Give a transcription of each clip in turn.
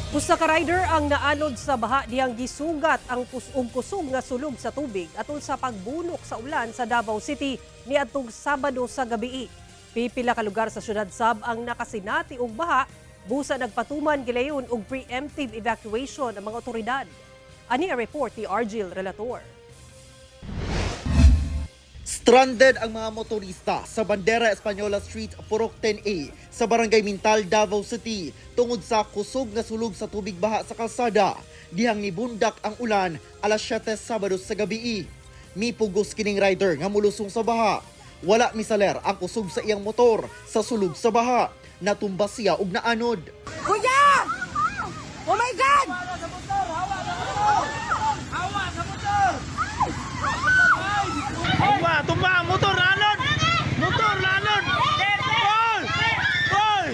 Usa ka rider ang naanod sa baha diyang gisugat ang kusog nga sulog sa tubig atol sa pagbunok sa ulan sa Davao City niadtong Sabado sa gabii. Pipila ka lugar sa syudad sab ang nakasinati og baha, busa nagpatuman gilayon og preemptive evacuation ang mga otoridad. Ani ang report ni Argil Relator. Stranded ang mga motorista sa Bandera Española Street, Purok 10A sa Barangay Mintal, Davao City tungod sa kusog na sulog sa tubig baha sa kalsada. Dihang nibundak ang ulan alas 7 Sabado sa gabii. Mipugos kining rider nga mulusong sa baha. Wala misaler ang kusog sa iyang motor sa sulog sa baha. Natumba siya og naanod. Kuya! Oh my God! Tumba, motor lanod! Motor lanod! Gol! Gol!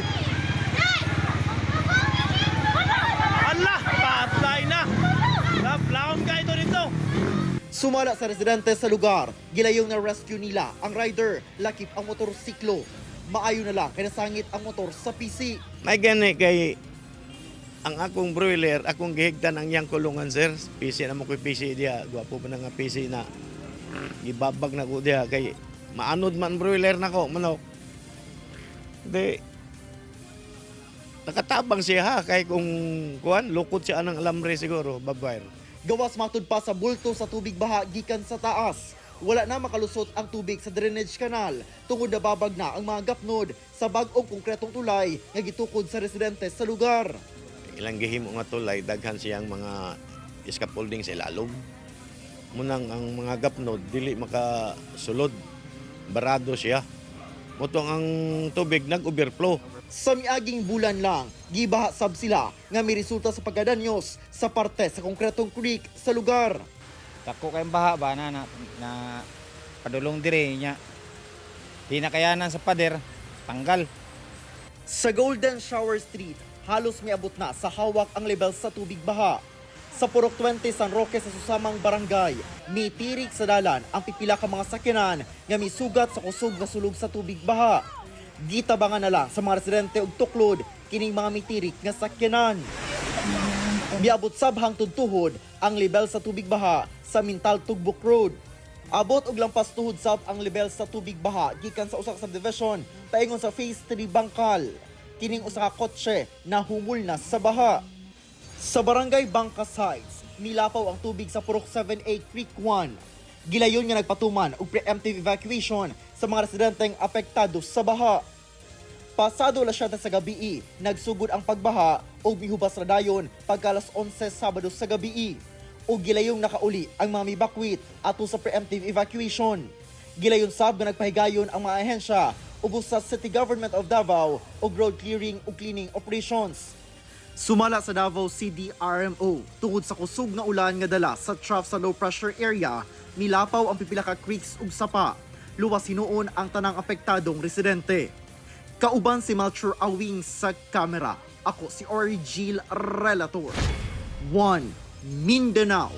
Allah, patay na! Laon ka ito dito! Sumala sa residente sa lugar, gilayong na rescue nila ang rider, lakip ang motorsiklo. Maayo na lang kaya nasangit ang motor sa PC. May gani kay ang akong broiler, akong gihigtan ang iyang kulungan, sir. PC na mo ko PC diya. Gwapo pa na nga PC na gibabag na ko diya kay maanod man broiler na ko, manok. Di, nakatabang siya ha, kay kung kuhan, lukot siya ng alambre siguro, babaer. Gawas matud pa sa bulto sa tubig baha gikan sa taas. Wala na makalusot ang tubig sa drainage canal tungod na babag na ang mga gapnod sa bag-ong konkretong tulay nga gitukod sa residente sa lugar. Ilang gihimo nga tulay, daghan siyang mga scaffolding sa ilalom. Munang ang mga gapnod, dili makasulod. Barado siya. Mutong ang tubig nag-overflow. Sa miaging bulan lang, gibaha sab sila nga may resulta sa pagdadanyos sa parte sa konkretong creek sa lugar. Dako kayong baha ba na padulong dire niya. Di na kayanan sa pader, tanggal. Sa Golden Shower Street, halos miabot na sa hawak ang level sa tubig baha. Sa Purok 20 San Roque sa susamang barangay, may tirik sa dalan ang pipila ka mga sakyanan nga may sugat sa kusog na sulog sa tubig baha. Gitabangan na lang sa mga residente og tuklod kining mga mitirik nga sakyanan. Miabot sab hangtod tuhod ang level sa tubig baha sa Mintal Tugbok Road. Abot og lampas tuhod sab ang level sa tubig baha gikan sa usa ka subdivision paingon sa Phase 3 Bangkal. Kining usa ka kotse nahumol na sa baha. Sa Barangay Bangkas Heights, nilapaw ang tubig sa Purok 7A Creek 1. Gilayon nga nagpatuman og preemptive evacuation sa mga residenteng apektado sa baha. Pasado alas 7 sa gabii, nagsugod ang pagbaha o mihubas na dayon pagkalas 11 Sabado sa gabii. O gilayong nakauli ang mga mibakwit ato sa preemptive evacuation. Gilayon sab nga nagpahigayon ang mga ahensya ubos sa City Government of Davao o road clearing o cleaning operations. Sumala sa Davao City RMO tungod sa kusog nga ulan nga dala sa trough sa low pressure area, milapaw ang pipila ka creeks ug sapa. Luwas hinuon ang tanang apektadong residente. Kauban si Melchor Awing sa kamera. Ako si Argil Relator. 1 Mindanao.